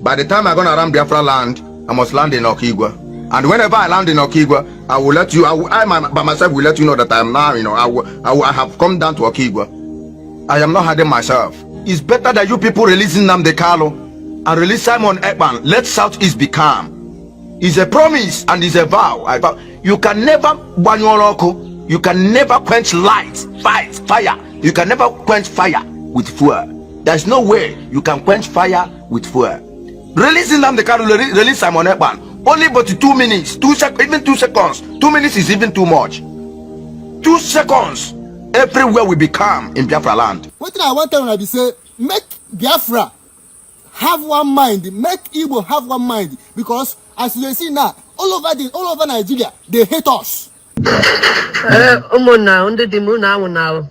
By the time I'm gonna land Biafra land, I must land in Okigwe. And whenever I land in Okigwe, I will let you. I by myself will let you know that I am now. You know, I have come down to Okigwe. I am not hiding myself. It's better that you people releasing Nnamdi Kanu and release Simon Ekpan. Let Southeast be calm. It's a promise and it's a vow. You can never you can never quench light, fire. You can never quench fire with fuel. There's no way you can quench fire with fuel. Releasing Nnamdi Kanu, release Simon Ekpan. Only but 2 minutes, even 2 seconds. 2 minutes is even too much. 2 seconds. Everywhere will be calm in Biafra land. What I want to be say, make Biafra have one mind, make Igbo have one mind, because as you see now, all over Nigeria, they hate us. Umuna under the moon now.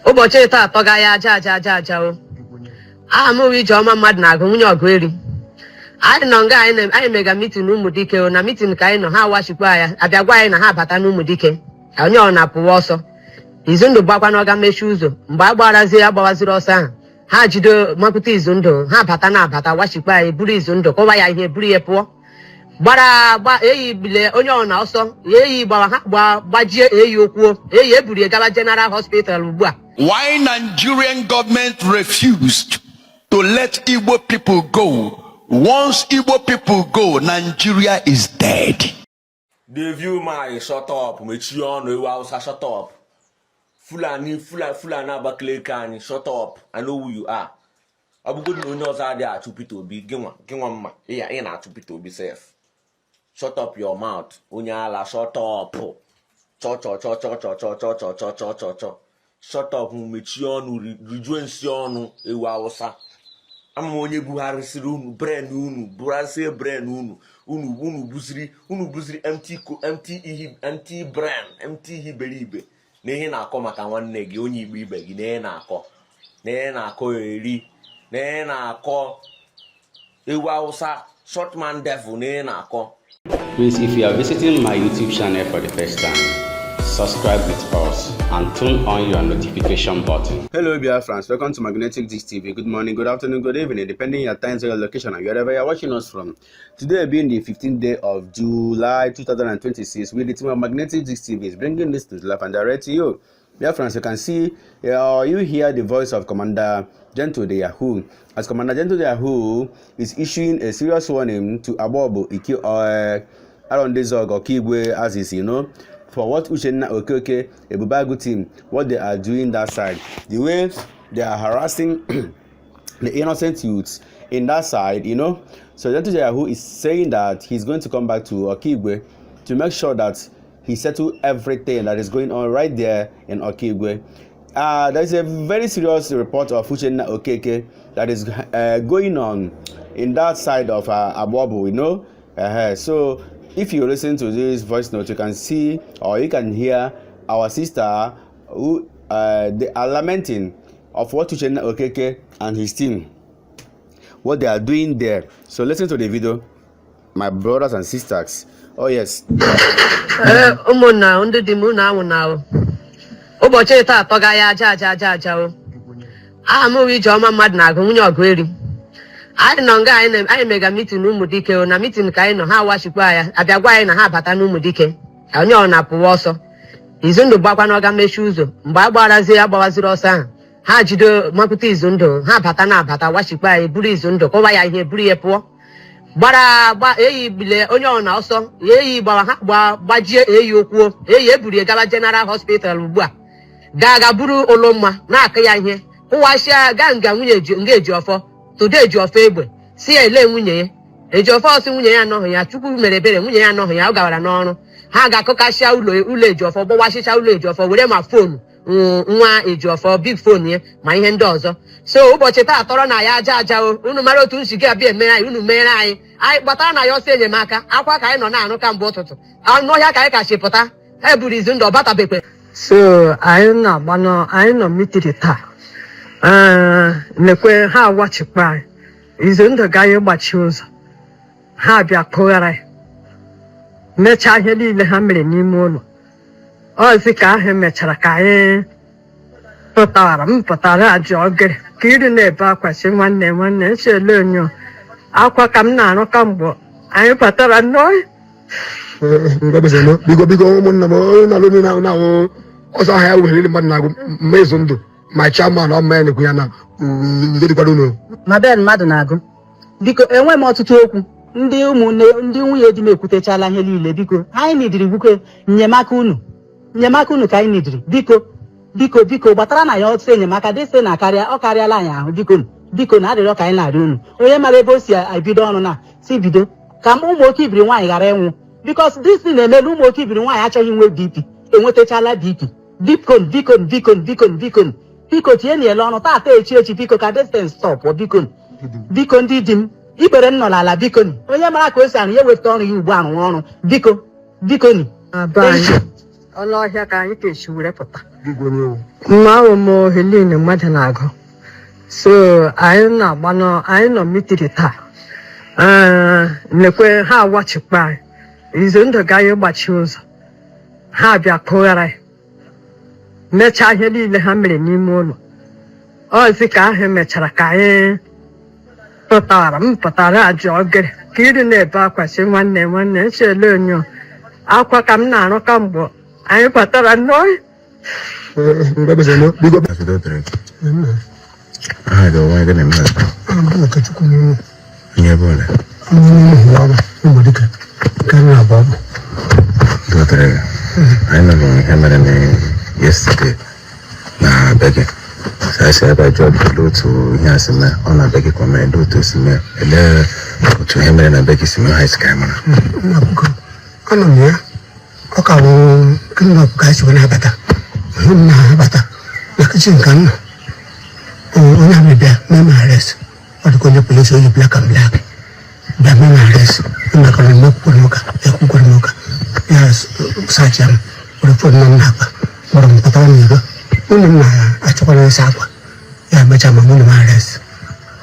Obocheta Pagaya Jaja. I'm moving Joma Madna, Ogweri. I don't know, I make a meeting Numudike, or a meeting kind of how was required at the Guayana Habata Numudike. I know on Apuoso. He's on the Babanoga Meshuzo, Barbara Zia Bawazirosa. Hajido Maputi Zundo, Hapatana, Pata, Washipa, Buri Zundo, Kovaya here, Briepo. Bara, Bile, Onion also, Ye Baji, Eyoko, Buri Gala General Hospital. Why Nigerian government refused to let Igbo people go? Once Igbo people go, Nigeria is dead. The view my shut up, Mechion, shut up. Fulani Abakalekani, shut up. I know who you are. Abu good knows are there to be Gimma, yeah, ain't to be safe. Shut up your mouth, Unyala, shut up. Cho. Shut up, Mechion, rejoice, Ewasa. I'm only Buhari Sirun, brand new, Brase brand new, Unu Busri, empty brand, empty he believe. Nehena come at one neg, only be begging, Nena ko eri, Nena ko Ewasa, short man devil, Nena ko. Please, if you are visiting my YouTube channel for the first time, subscribe with us and turn on your notification button. Hello Biafrans, welcome to Magnetic Disc TV. Good morning, good afternoon, good evening, depending on your time, your location, and wherever you're watching us from. Today being the 15th day of July 2026, we the team of Magnetic Disc TV is bringing this to life and direct to you. Biafrans, you can see, you hear the voice of Commander Gentle de Yahoo. As Commander Gentle de Yahoo is issuing a serious warning to Agbaogbu, around this Okigwe, as is, for what Uchenna, Okeke, Ebubeagu team, what they are doing that side, the way they are harassing the innocent youths in that side, So Gentle Yahoo is saying that he's going to come back to Okigwe to make sure that he settle everything that is going on right there in Okigwe. There is a very serious report of Uchenna Okeke that is going on in that side of Agbaogbu, So if you listen to this voice note, you can see or you can hear our sister who they are lamenting of what Uchenna Okeke and his team, what they are doing there. So listen to the video, my brothers and sisters. Oh yes. Umuna under the moon now. Obocheta Pagaya Jaja. I'm moving Joma Madna, Ogweri. I don't know, I make a meeting Numudike, or a meeting kind of how was required at the Guayana Habata Numudike. I know on Apuoso. He's on the Babanoga Meshuzo, Barbara Zia Bawazirosa. Hajido Maputi Zundo, Hapatana, Pata, Washipa, Buri Zundo, Kovaya here, Briepo. Bara, Bile, Onion also, Baji, Eyoko, Buri Gala General Hospital, Gaga Buru Oloma, Nakaya here, who was Ganga engage your for. Today, your favorite. See a lay winye. A job for some winya no ya, Chuku Merebe, Winya no ya, Gavano. Haga Kokasha Ule job for Bowasha Ule job for whatever phone. A job for big phone here, my hand does. So, Bocheta, Torana, Jaja, Unumaro to Shiga be a man, Unumera. But I know say the Maka, Aqua no can bottle. I know Yaka Shipota. Everybody's in the butter paper. So, I know meet it. Nekwe ha wachikwa izo ndo gaye gbachiuzo ha bia kogara mecha ihe niile ha mere n'ime ụlọ ozi ka ahụ mechara ka anyị pụtara ajọ ogere ka iri na-ebe akwasị nwanne nchele onyo akwa ka m na-arụ kamgbe anyị batara nnọọ. Biko ụmụnna m onye na-alụ na ọsọ ahịa were mmadụ na-agụ mmezu ndụ ma chairman ọ mee nekwu ya na udo dịkwara unu. Ma be mmadụ na-agụ biko enwe m ọtụtụ okwu ndị ụmụnne ndị nwunye di m ekwutechala ihe niile biko anyị nidiri bukwe enyemaka unu ka anyị nidiri biko gbatara na ya ọtụtụ enyemaka dị site na ọ karịala anyị ahụ biko na adịrịọ ka anyị na-arịọ unu onye mara ebe o si ebido ọrụ na si bido ka ụmụ oke ibiri nwaanyị ghara ịnwụ bikos dis na-eme na ụmụ oke ibiri nwaanyị achọghị inwe BP enwetachala BP biko tinye na ele ọnụ taata echi biko ka distance stop biko ndị di m ikpere m nọ n'ala biko onye mara ka o si arụ ya weta ọrụ ya ugbu a rụọ ọrụ biko Ọnụ ọhịa ka anyị ga-esi were pụta. Mma ahụ m Helene mmadụ na-agụ. So anyị nọ mitiri taa. Nekwe ha awachikwa anyị. Izu ndụ ga-anyị gbachi ụzọ. Ha bịa kụghara ya. Mechaa ihe niile ha mere n'ime ụlọ. Ọzi ka ahụ mechara ka anyị pụtara aja ogere ka iri na-ebe akwa si nwanne nchele onyo akwa ka m na-arụ kamgbe anyị batara nnọọ. Yesterday na bege I said I job below to here some on a bege comment do to some to him and bege some high camera. Ano niya? Okaw kino guys wala bata. Na bata. Nakachin kan. Una me be mama arrest. What ko niya police you black and black. Be mama arrest. Na ko no kunoka. E ku kunoka. Yes, sajam. Ora po na napa. Orang patawan ni ko. Unang na achokola sa akwa. Ya bacha mamu na arrest.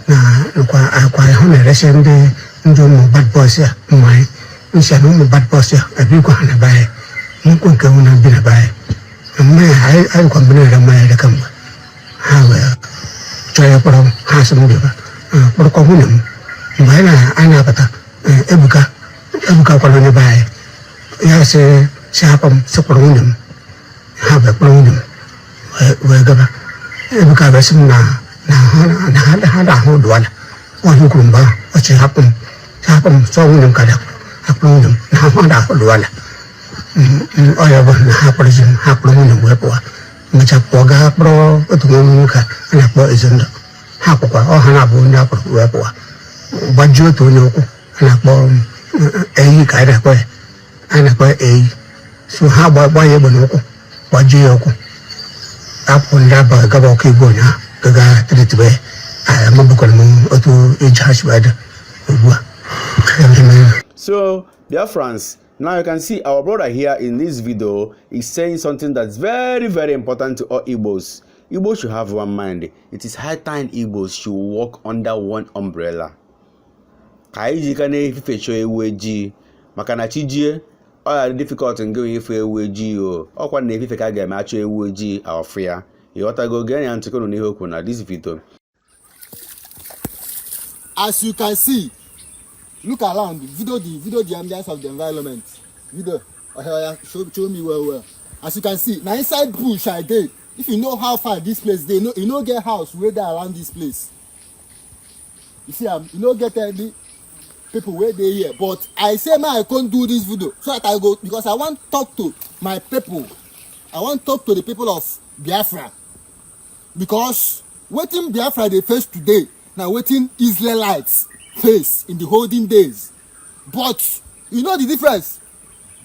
Na kwa hona arrest ndo mo bad boss ya. Mai. Insya Allah bad boss ya. Abi ko hana bae. Mungkin ka una bina bae. Mai ai ko bina da mai da kan. Ha wa. Chaya ko ha samu ba. Ko ko hunam. Mai na ana kata. Ebuka ko ne bae. Ya se siapam sekurunam. Ha ba kurunam. Wa gaba. Ebuka ba sim na hada ho duala. Wa hukum ba. Wa siapam so hunam kada. Hapunum na hada ho duala. Oya ba na hapulijin hapunum wepoa. Macha poga pro utunguka na po izendo. Hapokwa hana bu na pro wepoa. Bajo to nyoku na po ka da ko ana ko so ha ba ye bonoko bajo yoku. Apon da ba ga ba ke gonya ga tritbe a mabukon mu oto ejhash bada. So, dear friends, now you can see our brother here in this video is saying something that's very, very important to all Igbos. Igbos should have one mind. It is high time Igbos should work under one umbrella. Kaiji kane ife cho eweji makana chijie ọ ya difficult nke ife eweji o ọkwa na ife ka ga-eme achọ eweji afia ịghọtago gee ya ntị kono n'ihe okwu na this video. As you can see, look around, video the ambience of the environment. Video, show me well. As you can see, now inside bush I did. If you know how far this place, they know you know get house where they around this place. You see, you know get any people where they here. But I say I can't do this video so that I go because I want to talk to my people. I want to talk to the people of Biafra because waiting Biafra they face today. Now waiting Israelites face in the holding days. But you know the difference?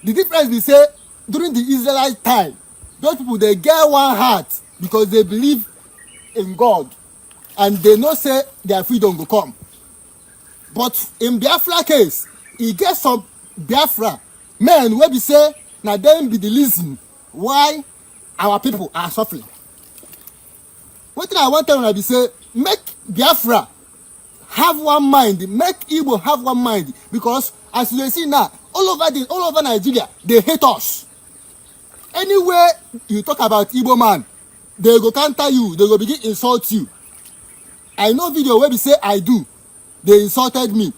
The difference we say during the Israelite time, those people they get one heart because they believe in God and they know say their freedom will come. But in Biafra case, he get some Biafra men where we say now them be the reason why our people are suffering. What thing I want to be say make Biafra have one mind, make Igbo have one mind because as you see now, all over Nigeria, they hate us. Anywhere you talk about Igbo man, they go counter you, they go begin insult you. I know video where we say I do. They insulted me.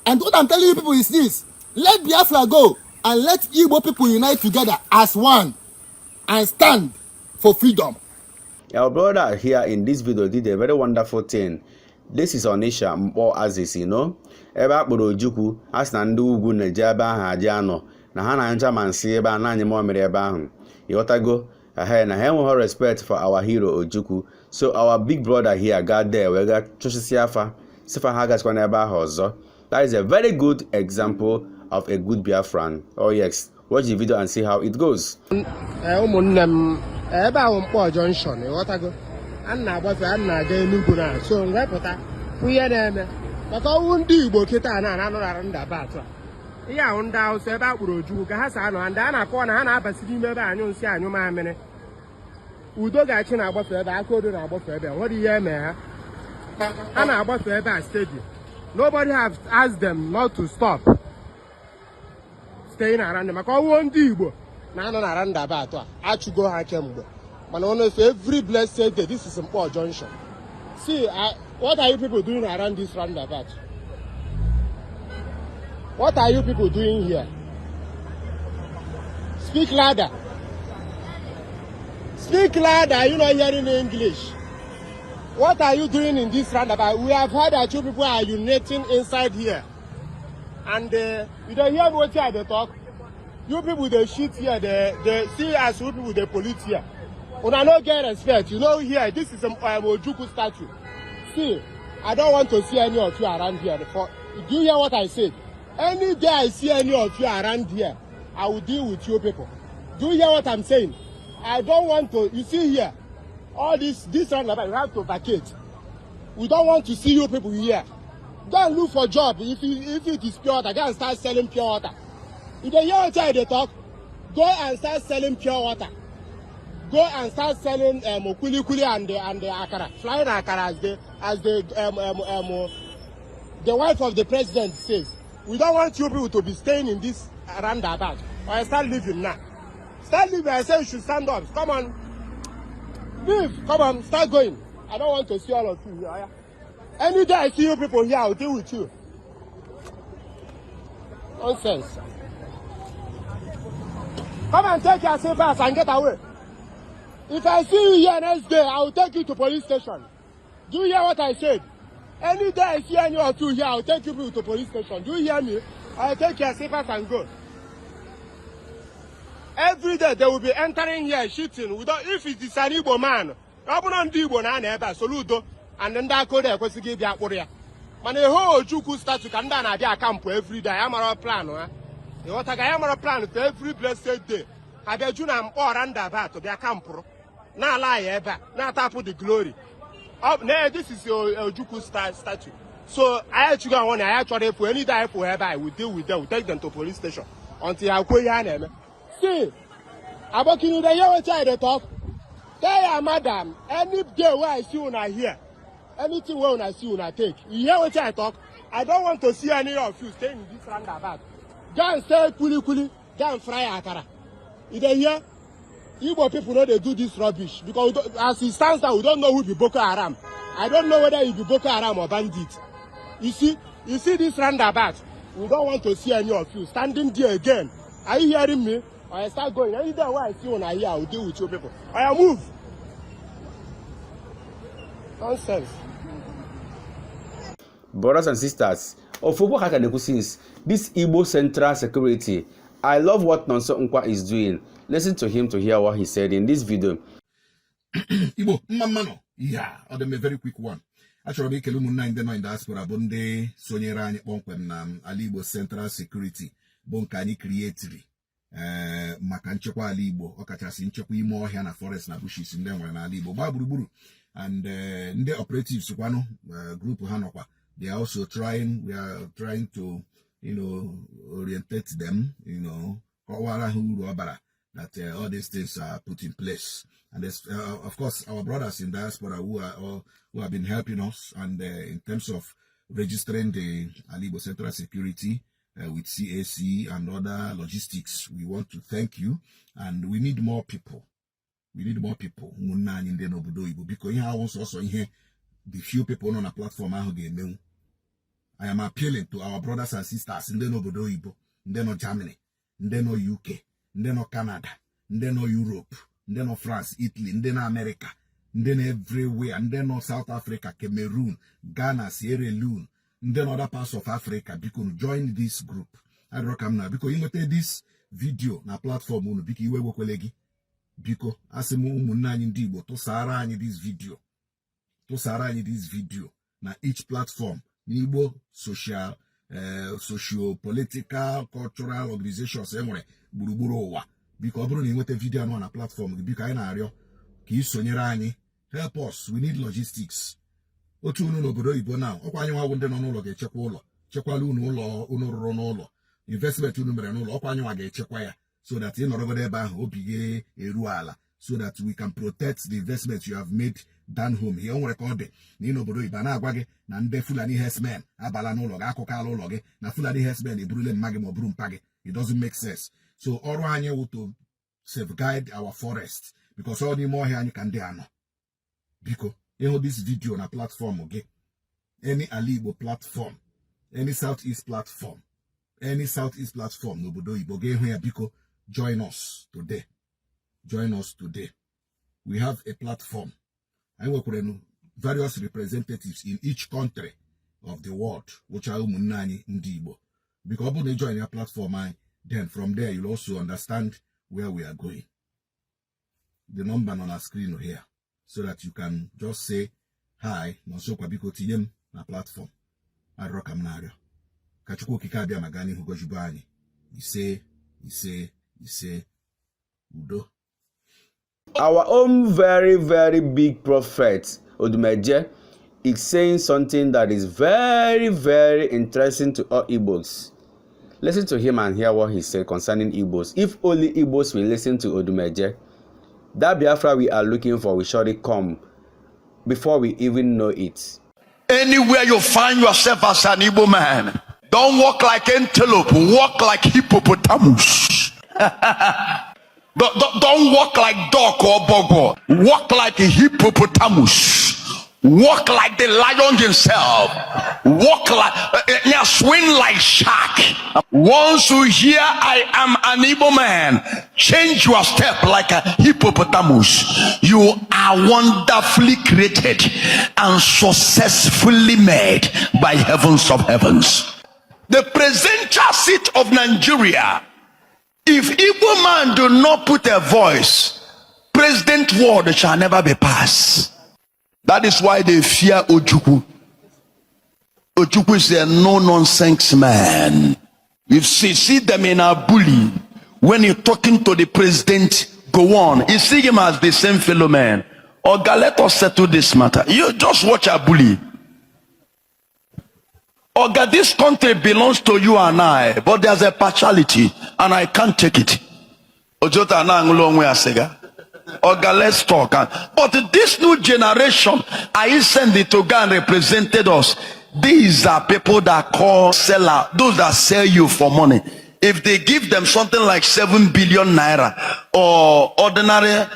And what I'm telling you people is this: let Biafra go and let Igbo people unite together as one and stand for freedom. Our brother here in this video did a very wonderful thing. This is Onisha Mpo Aziz, you know. Ebe akpọrọ Ojukwu, as na ndị ugwu na-eje ebe ahụ aje anọ na ha na ncha ma nsị ebe a na-anyị mmiri ebe ahụ. Ịghọtago? Na ha enweghị respect for our hero Ojukwu. So our big brother here got there wee ga chụsịsị afa sifa ha gasikwa n'ebe ahụ ọzọ. That is a very good example of a good Biafran. Oh yes, watch the video and see how it goes. Ụmụnne m ebe ahụ Mkpọ Junction, ịghọtago? A na-agbafe a na-aga Enugu na so nwepụta ihe na-eme maka ọnwụ ndị Igbo kịta na-anọrọ ndaba atụ a. Ihe ahụ ndị Hausa ebe akpụrụ Ojukwu ka ha si anọ ndị a na-akọwa na ha na-abasi n'ime ebe anyụ nsị anyụ mamịrị. Udo ga-achị na-agbafe ebe aka odo na-agbafe ebe nwere ihe eme ha. Ha na-agbafe ebe a steady. Nobody have asked them not to stop staying around them. Maka ọnwụ ndị Igbo na-anọ na ndaba atụ a achụgo ha kemgbe. But honestly, every blessed day, this is Mkpọ Junction. See, what are you people doing around this roundabout? What are you people doing here? Speak louder. Speak louder, you're not hearing English. What are you doing in this roundabout? We have heard that you people are urinating inside here. And you don't hear what they talk. You people, they shit here, they see as you people, they pollute here. When I don't get respect, you know here, this is a Ojukwu statue. See, I don't want to see any of you around here. Do you hear what I said? Any day I see any of you around here, I will deal with you people. Do you hear what I'm saying? I don't want to, you see here, all this roundabout, you have to vacate. We don't want to see you people here. Go and look for job. If it is pure water, go and start selling pure water. If they hear what they talk, go and start selling pure water. Go and start selling kuli and the akara, flying akara as the wife of the president says. We don't want you people to be staying in this roundabout. Or start living now. Start living. I say you should stand up. Come on, leave. Come on, start going. I don't want to see all of you here. Any day I see you people here, I'll deal with you. Nonsense. Come and take your slippers and get away. If I see you here next day, I will take you to police station. Do you hear what I said? Any day I see any of you here, I will take you to police station. Do you hear me? I will take your slippers and go. Every day they will be entering here shooting. If it is an Igbo man, and then that code was give you a man a whole Ojukwu statue can down at their camp every day. I'm on a plan. What I am on a plan for every blessed day. I bet you now or under that to their camp. Now lie ever, now tap the glory. Up there, this is your Ojukwu statue. So I actually want to actually for any day for ever, I will deal with them, we'll take them to police station until I go here. See, about you the year they talk. Tell madam, any day where I see you here, anything where I see you take. You hear what I talk? I don't want to see any of you staying in this roundabout. Go and say kuli, go and fry akara. You hear? Igbo people know they do this rubbish because as it stands now, we don't know who be Boko Haram. I don't know whether it be Boko Haram or bandit. You see this roundabout. We don't want to see any of you standing there again. Are you hearing me? Or I start going. Any day where I see one here, I will deal with you people. I move. Nonsense. Brothers and sisters, since this Igbo Central Security, I love what Nonso Nkwa is doing. Listen to him to hear what he said in this video. Igbo, mmamano. Yeah, I'll do a very quick one. Actually, we can in the diaspora, Bonde, Sonyera, Bonkwem, Alibo Central Security, Bonkani creatively. Makanchokwa Alibo, Okachasi, Nchokwi more here na forest na bushes in them when Alibo, Baburu. And the operatives, group Hanokwa, they are also trying, we are trying to, orientate them, that all these things are put in place. And there's, of course, our brothers in diaspora who have been helping us, and in terms of registering the Alibo Central Security with CAC and other logistics, we want to thank you, and we need more people. We need more people. Because here also here, the few people on a platform I am appealing to our brothers and sisters in the Obodo Igbo, in the Germany, in the UK, in the Canada, in the Europe, in the France, Italy, in the America, in the everywhere, in the South Africa, Cameroon, Ghana, Sierra Leone, in the other parts of Africa, because join this group. I recommend now because you know this video na platform unu biko iwe wekwelegi biko asimu umunna anyị ndị Igbo tụsara anyị this video na each platform n'Igbo social political cultural organizations enwere gburugburu ụwa biko ọ bụrụ na inweta video anọ na platform gị biko anyị na-arịọ ka isonyere anyị help us, we need logistics. Otu unu n'obodo Igbo na ọkwa anyị nwa ndị nọ n'ụlọ ga-echekwa ụlọ chekwala unu ụlọ unu rụrụ n'ụlọ investment unu mere n'ụlọ ọkwa anyị nwa ga-echekwa ya so that ị nọrọgodo ebe ahụ obi gị eru ala so that we can protect the investment you have made down home here. Nwere ka ọ dị na ị n'obodo Igbo na-agwa gị na ndị Fulani herdsmen abala n'ụlọ gị akụkala ụlọ gị na Fulani herdsmen eburule mma gị ma ọ bụrụ mpa gị. It doesn't make sense. So ọrụ anyị wụ to safeguard our forest because ọ n'ime ọhịa anyị ka ndị anọ. Biko ịhụ this video na platform gị, any Ala Igbo platform, any Southeast platform, n'obodo Igbo ga-ehụ ya biko join us today. We have a platform. I work with various representatives in each country of the world, which are ụmụnne anyị ndị Igbo. Because when you join your platform, then from there you'll also understand where we are going. The number on our screen here, so that you can just say hi. Nosokwa biko tinye na platform. Arọka m na-arịọ. Ka Chukwu Okike abịa ma gaa n'ihu gọzibe anyị. Ise udo. Our own very big prophet Odumeje is saying something that is very interesting to all Igbos. Listen to him and hear what he said concerning Igbos. If only Igbos will listen to Odumeje, that Biafra we are looking for will surely come before we even know it. Anywhere you find yourself as an Igbo man, don't walk like antelope, walk like hippopotamus. Don't walk like dog or bogo. Walk like a hippopotamus. Walk like the lion himself. Walk like, swing like shark. Once you hear I am an Igbo man, change your step like a hippopotamus. You are wonderfully created and successfully made by heavens of heavens. The presidential seat of Nigeria, if Igbo man do not put a voice, president word shall never be passed. That is why they fear Ojukwu. Ojukwu is a no-nonsense man. You see them in a bully. When you're talking to the president, go on. You see him as the same fellow man. Oga, let us settle this matter. You just watch a bully. Oga, this country belongs to you and I, but there's a partiality, and I can't take it. Ojota na ngulongwe asega. Oga, let's talk. But this new generation, I sent it to go and represented us. These are people that call seller, those that sell you for money. If they give them something like 7 billion naira or ordinary,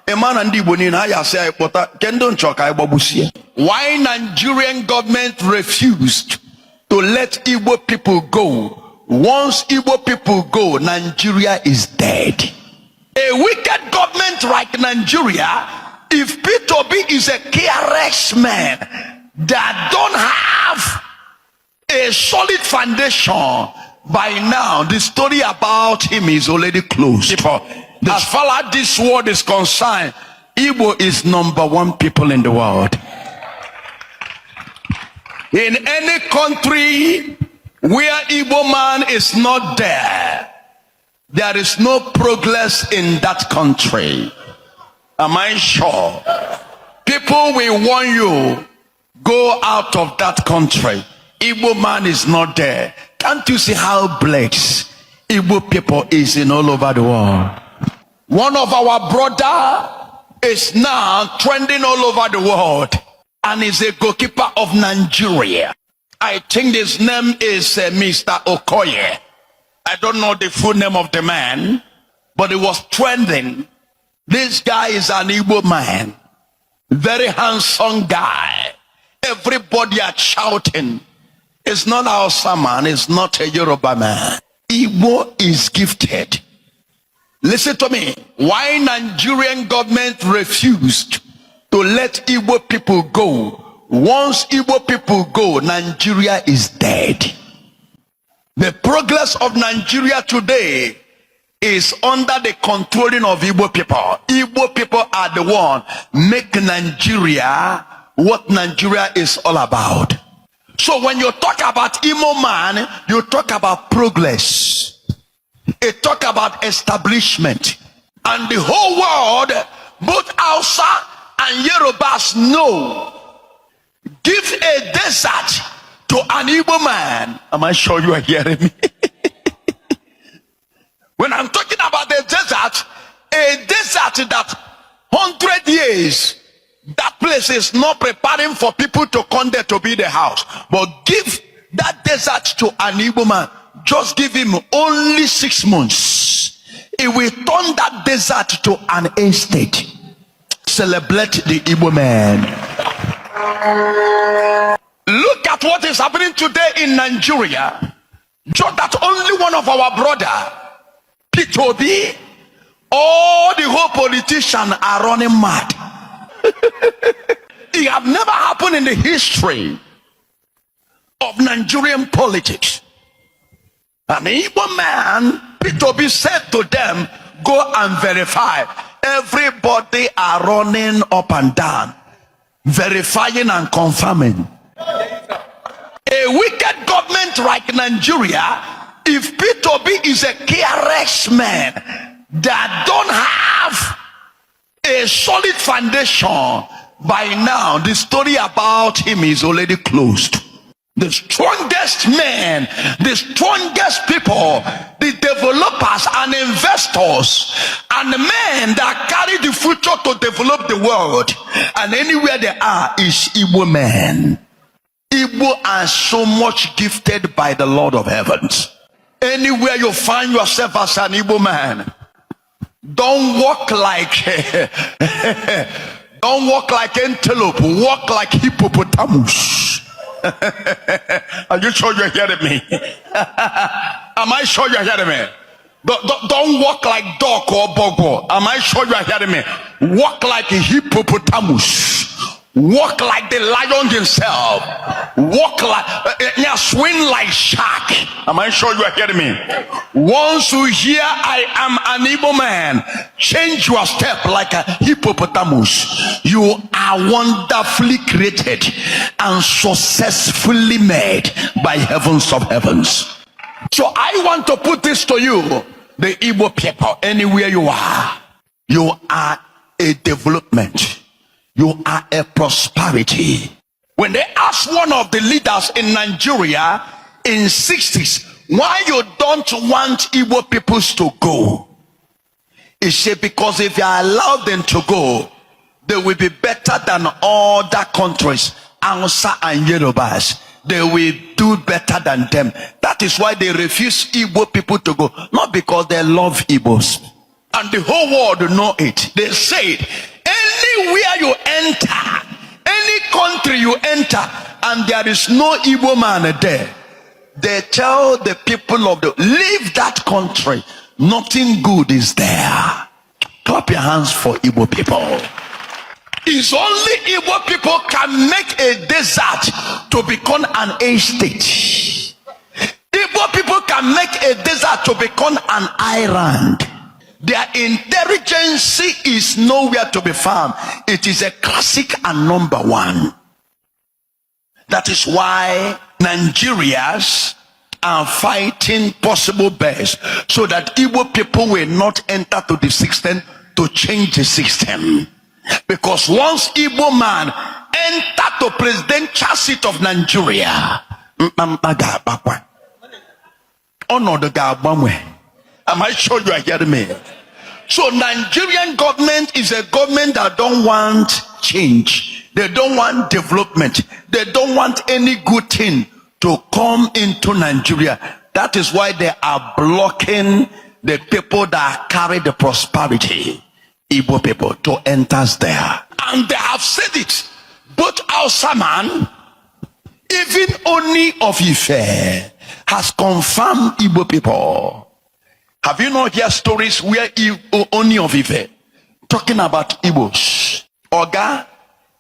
100 why Nigerian government refused to let Igbo people go? Once Igbo people go, Nigeria is dead. A wicked government like Nigeria, if Pple is a careless man that don't have a solid foundation, by now the story about him is already closed. As far as this world is concerned, Igbo is #1 people in the world. In any country where Igbo man is not there, there is no progress in that country. Am I sure? People will warn you, go out of that country. Igbo man is not there. Can't you see how blessed Igbo people is in all over the world? One of our brother is now trending all over the world and is a goalkeeper of Nigeria. I think his name is Mr. Okigwe. I don't know the full name of the man, but it was trending This guy is an Igbo man. Very handsome guy. Everybody are shouting. It's not a Hausa man. It's not a Yoruba man. Igbo is gifted. Listen to me. Why Nigerian government refused to let Igbo people go? Once Igbo people go, Nigeria is dead. The progress of Nigeria today is under the controlling of Igbo people. Igbo people are the one making Nigeria what Nigeria is all about. So when you talk about Imo man, you talk about progress. You talk about establishment. And the whole world, both Hausa and Yorubas know, give a desert to an Igbo man. Am I sure you are hearing me? When I'm talking about the desert, a desert that 100 years, that place is not preparing for people to come there to build a house. But give that desert to an Igbo man. Just give him only 6 months. It will turn that desert to an estate. Celebrate the Igbo man. Look at what is happening today in Nigeria. Just that only one of our brother, Pple, all the whole politicians are running mad. It have never happened in the history of Nigerian politics. An Igbo man, Pple, said to them, go and verify. Everybody are running up and down, verifying and confirming. A wicked government like Nigeria, if Pple is a careless man that don't have a solid foundation, by now the story about him is already closed. The strongest men, the strongest people, the developers and investors, and the men that carry the future to develop the world, and anywhere they are, is Igbo men. Igbo are so much gifted by the Lord of heavens. Anywhere you find yourself as an Igbo man, don't walk like don't walk like antelope, walk like hippopotamus. Are you sure you're hearing me? Am I sure you're hearing me? Don't walk like dog or bogo. Am I sure you're hearing me? Walk like a hippopotamus. Walk like the lion himself. Walk like swing like shark. Am I sure you are hearing me? Once you hear I am an Igbo man, change your step like a hippopotamus. You are wonderfully created and successfully made by heavens of heavens. So I want to put this to you, the Igbo people, anywhere you are a development. You are a prosperity. When they ask one of the leaders in Nigeria in 60s, why you don't want Igbo peoples to go? He said, because if you allow them to go, they will be better than other countries, Hausa and Yorubas. They will do better than them. That is why they refuse Igbo people to go. Not because they love Igbos. And the whole world know it. They said, anywhere you enter, any country you enter, and there is no Igbo man there, they tell the people of leave that country. Nothing good is there. Clap your hands for Igbo people. It's only Igbo people can make a desert to become an estate. Igbo people can make a desert to become an island. Their intelligence is nowhere to be found. It is a classic and number one. That is why Nigerians are fighting possible bears, so that Igbo people will not enter to the system to change the system. Because once Igbo man enter to presidential seat of Nigeria, am I sure you are hearing me? So Nigerian government is a government that don't want change. They don't want development. They don't want any good thing to come into Nigeria. That is why they are blocking the people that carry the prosperity. Igbo people to enter there. And they have said it. Both Hausa man, even Oni of Ife, has confirmed Igbo people. Have you not heard stories where Oni of Ife talking about Igbos? Oga,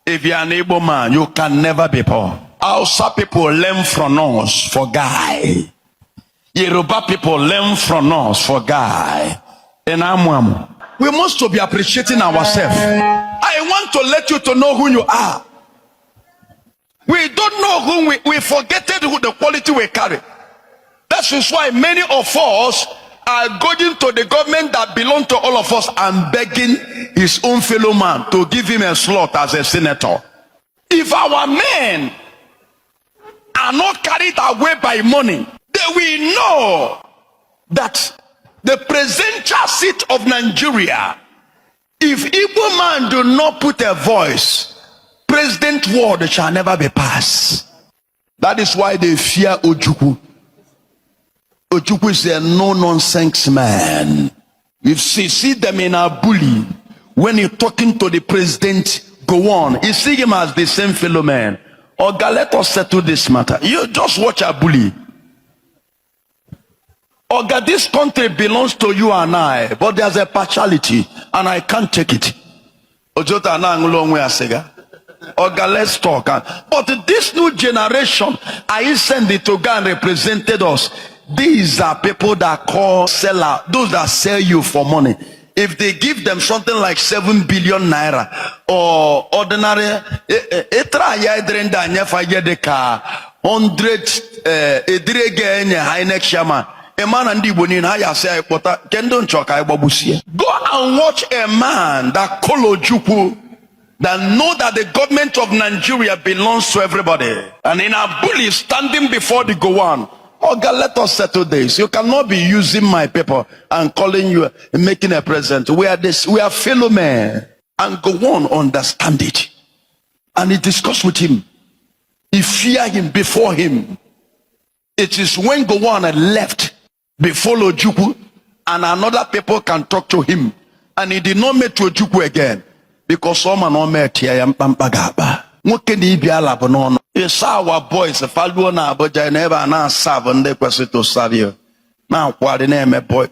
if you are an Igbo man, you can never be poor. Hausa people learn from us for guy. Yoruba people learn from us for guy. And we must to be appreciating ourselves. I want to let you to know who you are. We don't know who we forgetted who the quality we carry. That is why many of us are going to the government that belongs to all of us and begging his own fellow man to give him a slot as a senator. If our men are not carried away by money, then we know that the presidential seat of Nigeria, if Igbo man do not put a voice, president word shall never be passed. That is why they fear Ojukwu. Ojukwu is a no-nonsense man. You see them in a bully. When you're talking to the president, go on. You see him as the same fellow man. Or let us settle this matter. You just watch a bully. Oga, this country belongs to you and I, but there's a partiality, and I can't take it. Ojota na ngulongwe asega. Oga, let's talk. But this new generation, I send it to go and represented us. These are people that call seller, those that sell you for money. If they give them something like 7 billion naira or ordinary, 100 a man and the women I say go and watch a man that call Ojukwu, that know that the government of Nigeria belongs to everybody, and in a bully standing before the Gowan. Oh God, let us settle this. You cannot be using my paper and calling you and making a present. We are fellow men, and go on, understand it. And he discussed with him. He feared him before him. It is when Gowan left before Ojukwu, and another people can talk to him, and he did not meet Ojukwu again because someone not met here. What can he be allowed? You saw our boys, a fallow now, but I never now serve and they question to serve you. Now, what the name of boy?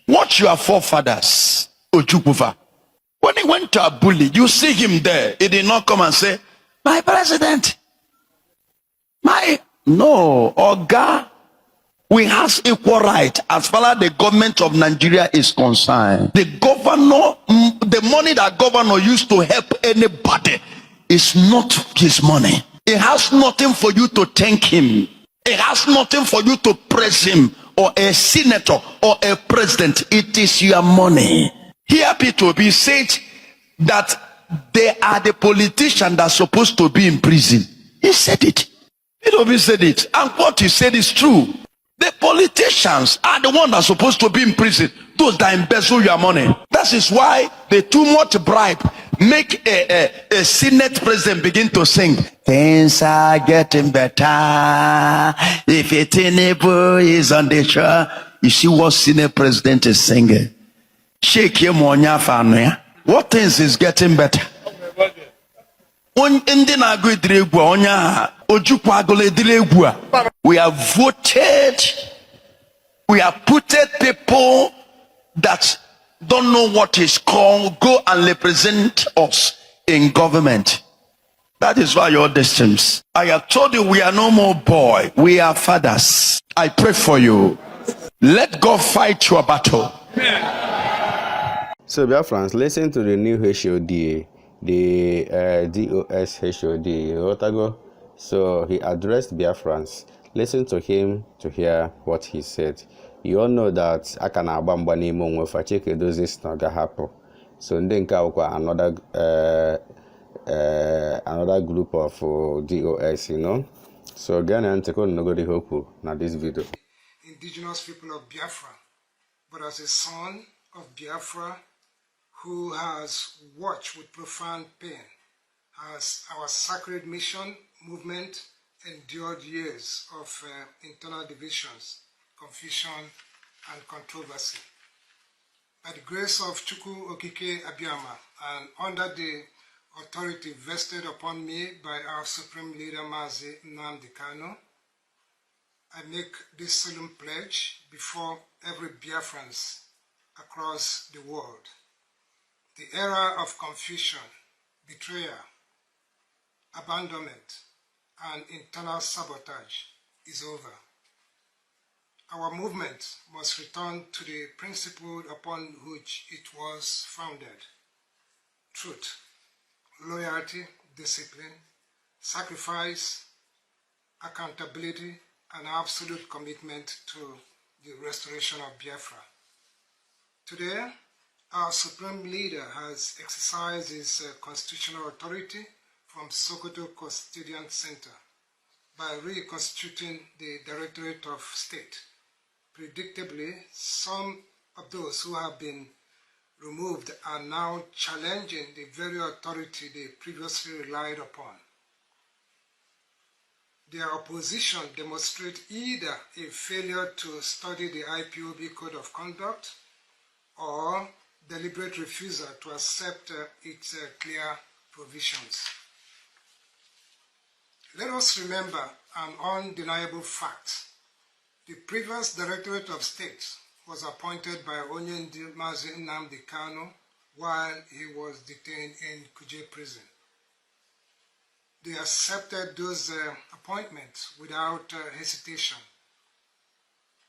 Watch your forefathers, Ojukwu. When he went to a bully, you see him there. He did not come and say, "My president, no, Oga." We have equal right as far as the government of Nigeria is concerned. The governor, the money that governor used to help anybody is not his money. It has nothing for you to thank him. It has nothing for you to praise him or a senator or a president. It is your money. Here P2B said that they are the politicians that are supposed to be in prison. He said it. P2B said it. And what he said is true. The politicians are the ones that are supposed to be in prison. Those that embezzle your money. That is why the too much bribe make a Senate president begin to sing. Things are getting better. If a Tinubu is on the shore, you see what Senate president is singing. Shake your money. What things is getting better? We have voted, we have put people that don't know what is called, go and represent us in government. That is why your distance. I have told you we are no more boy, we are fathers. I pray for you. Let God fight your battle. So Biafrans, listen to the new HOD, the DOS HOD, Otago. So he addressed Biafrans. Listen to him to hear what he said. You all know that Akana Bamba Nimo Nwefa Chike Dozis Naga Hapo. So Ndenka another group of DOS, you know. So Ghana and Teko Nogodi Hoku na this video. Indigenous people of Biafra, but as a son of Biafra who has watched with profound pain as our sacred mission movement endured years of internal divisions, confusion, and controversy. By the grace of Chukwu Okeke Abiyama and under the authority vested upon me by our Supreme Leader Mazi Nnamdi Kanu, I make this solemn pledge before every Biafrans across the world. The era of confusion, betrayal, abandonment, and internal sabotage is over. Our movement must return to the principle upon which it was founded: truth, loyalty, discipline, sacrifice, accountability, and absolute commitment to the restoration of Biafra. Today, our Supreme Leader has exercised his constitutional authority from Sokoto Custodian Center by reconstituting the Directorate of State. Predictably, some of those who have been removed are now challenging the very authority they previously relied upon. Their opposition demonstrates either a failure to study the IPOB Code of Conduct or deliberate refusal to accept its clear provisions. Let us remember an undeniable fact. The previous Directorate of State was appointed by Onyendi Mazi Nnamdi Kanu while he was detained in Kuje prison. They accepted those appointments without hesitation.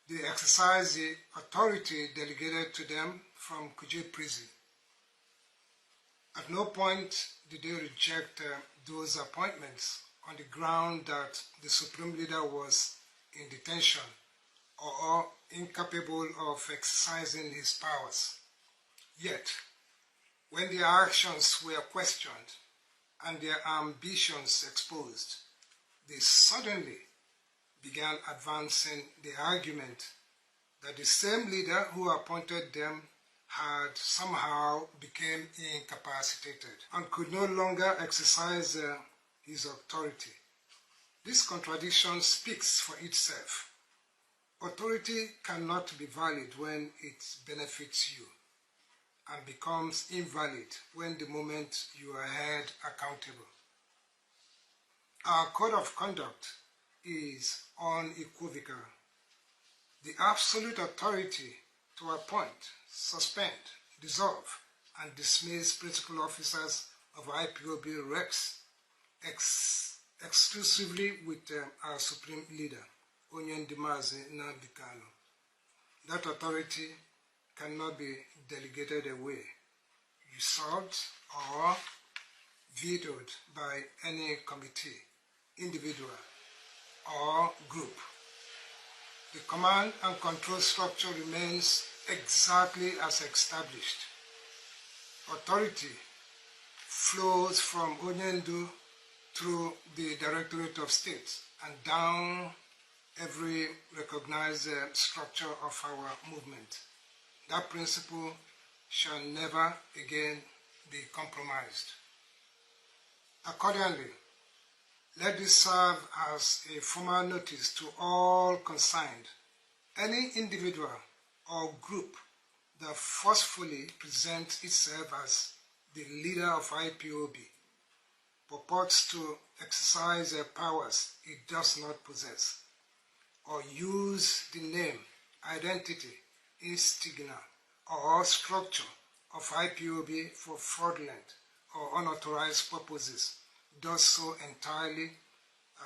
They exercised the authority delegated to them from Kuje prison. At no point did they reject those appointments on the ground that the Supreme Leader was in detention or incapable of exercising his powers. Yet, when their actions were questioned and their ambitions exposed, they suddenly began advancing the argument that the same leader who appointed them had somehow become incapacitated and could no longer exercise his authority. This contradiction speaks for itself. Authority cannot be valid when it benefits you and becomes invalid when the moment you are held accountable. Our code of conduct is unequivocal. The absolute authority to appoint, suspend, dissolve, and dismiss principal officers of IPOB rests exclusively with our Supreme Leader, Onyendi Mazi Nnamdi Kanu. That authority cannot be delegated away, usurped, or vetoed by any committee, individual, or group. The command and control structure remains exactly as established. Authority flows from Onyendu through the Directorate of State and down every recognized structure of our movement. That principle shall never again be compromised. Accordingly, let this serve as a formal notice to all concerned. Any individual or group that forcefully presents itself as the leader of IPOB purports to exercise powers it does not possess, or use the name, identity, insignia, or structure of IPOB for fraudulent or unauthorized purposes, does so entirely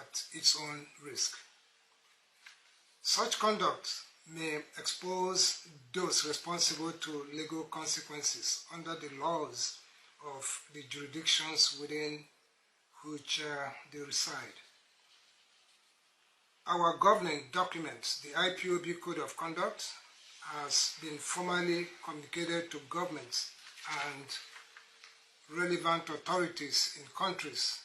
at its own risk. Such conduct may expose those responsible to legal consequences under the laws of the jurisdictions within which they reside. Our governing document, the IPOB Code of Conduct, has been formally communicated to governments and relevant authorities in countries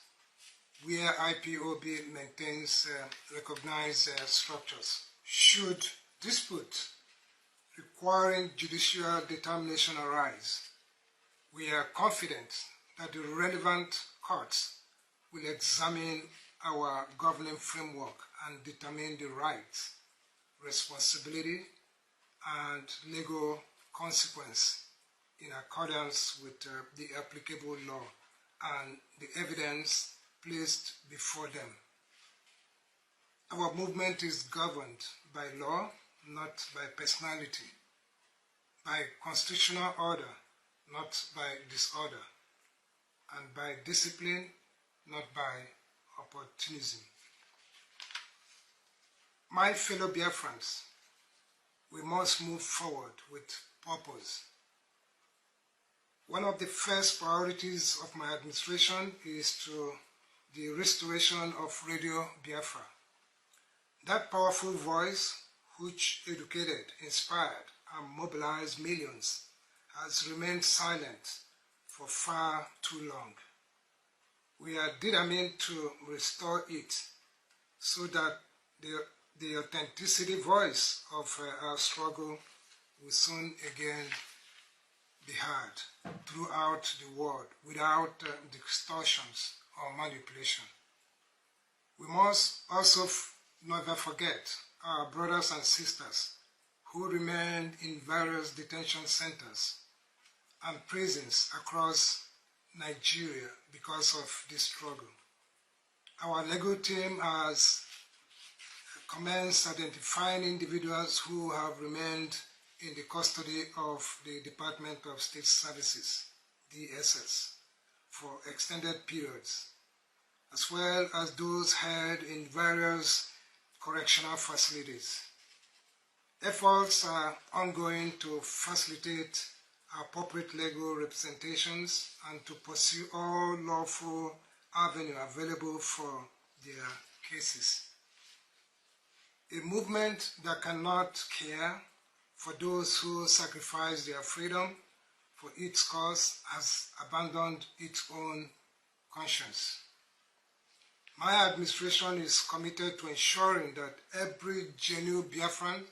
where IPOB maintains recognized structures. Should dispute requiring judicial determination arise, we are confident that the relevant courts will examine our governing framework and determine the rights, responsibility, and legal consequence in accordance with the applicable law and the evidence placed before them. Our movement is governed by law, not by personality, by constitutional order, not by disorder, and by discipline, not by opportunism. My fellow Biafrans, we must move forward with purpose. One of the first priorities of my administration is to the restoration of Radio Biafra. That powerful voice, which educated, inspired, and mobilized millions, has remained silent for far too long. We are determined to restore it so that the authenticity voice of our struggle will soon again be heard throughout the world without distortions or manipulation. We must also never forget our brothers and sisters who remain in various detention centers and prisons across Nigeria because of this struggle. Our legal team has commenced identifying individuals who have remained in the custody of the Department of State Services, DSS, for extended periods, as well as those held in various correctional facilities. Efforts are ongoing to facilitate appropriate legal representations and to pursue all lawful avenues available for their cases. A movement that cannot care for those who sacrifice their freedom for its cause has abandoned its own conscience. My administration is committed to ensuring that every genuine Biafran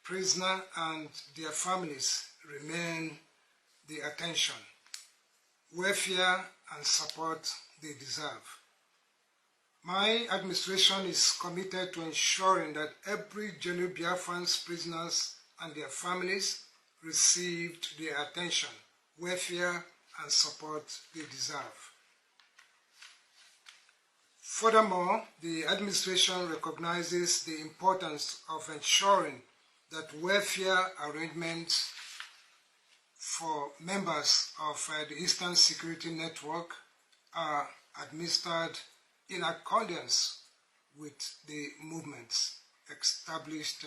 prisoner and their families remain the attention, welfare, and support they deserve. My administration is committed to ensuring that every genuine Biafran prisoners and their families received the attention, welfare, and support they deserve. Furthermore, the administration recognizes the importance of ensuring that welfare arrangements for members of the Eastern Security Network are administered in accordance with the movement's established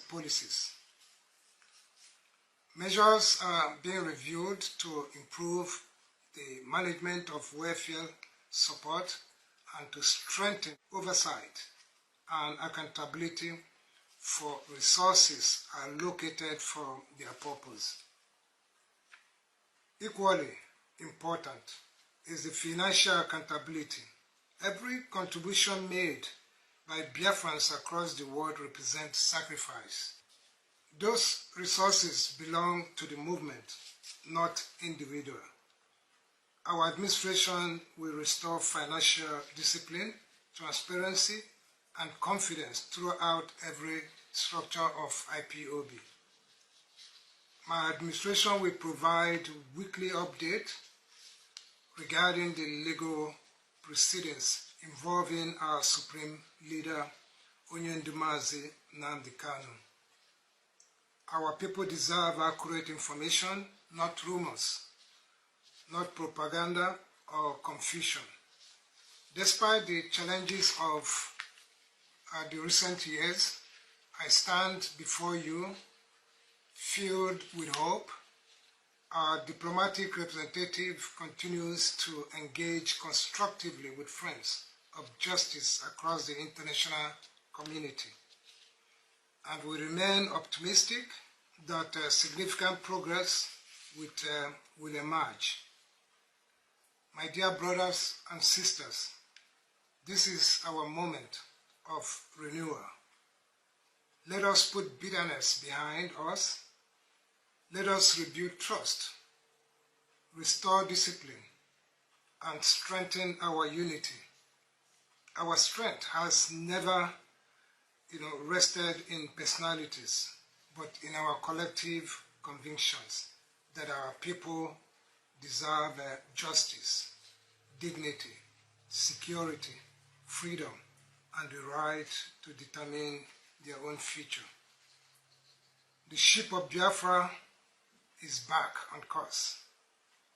policies. Measures are being reviewed to improve the management of welfare support and to strengthen oversight and accountability for resources allocated for their purpose. Equally important is the financial accountability. Every contribution made by Biafrans across the world represents sacrifice. Those resources belong to the movement, not individual. Our administration will restore financial discipline, transparency, and confidence throughout every structure of IPOB. My administration will provide weekly updates regarding the legal proceedings involving our Supreme Leader, Onyendumazi Nnamdi Kanu. Our people deserve accurate information, not rumors, not propaganda or confusion. Despite the challenges of the recent years, I stand before you filled with hope. Our diplomatic representative continues to engage constructively with friends of justice across the international community. And we remain optimistic that significant progress will emerge. My dear brothers and sisters, this is our moment of renewal. Let us put bitterness behind us. Let us rebuild trust, restore discipline, and strengthen our unity. Our strength has never, rested in personalities, but in our collective convictions that our people deserve justice, dignity, security, freedom, and the right to determine their own future. The ship of Biafra is back on course.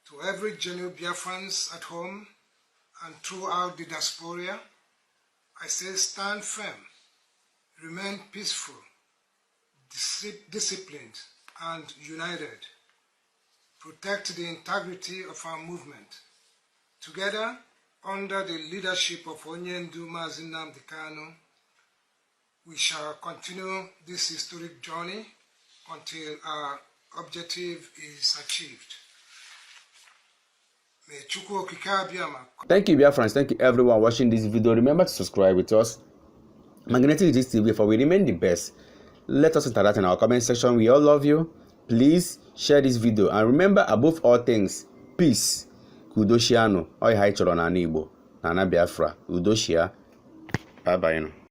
To every genuine Biafrans at home and throughout the diaspora, I say stand firm, remain peaceful, disciplined, and united. Protect the integrity of our movement. Together, under the leadership of Onyendu Mazi Nnamdi Kanu, we shall continue this historic journey until our objective is achieved. Thank you, dear friends. Thank you, everyone watching this video. Remember to subscribe with us. Magnetic Gist TV, for we remain the best. Let us interact in our comment section. We all love you. Please share this video. And remember, above all things, peace. Udoshiano. Oi hai choro na Igbo. Na Biafra. Udoshia. Bye bye.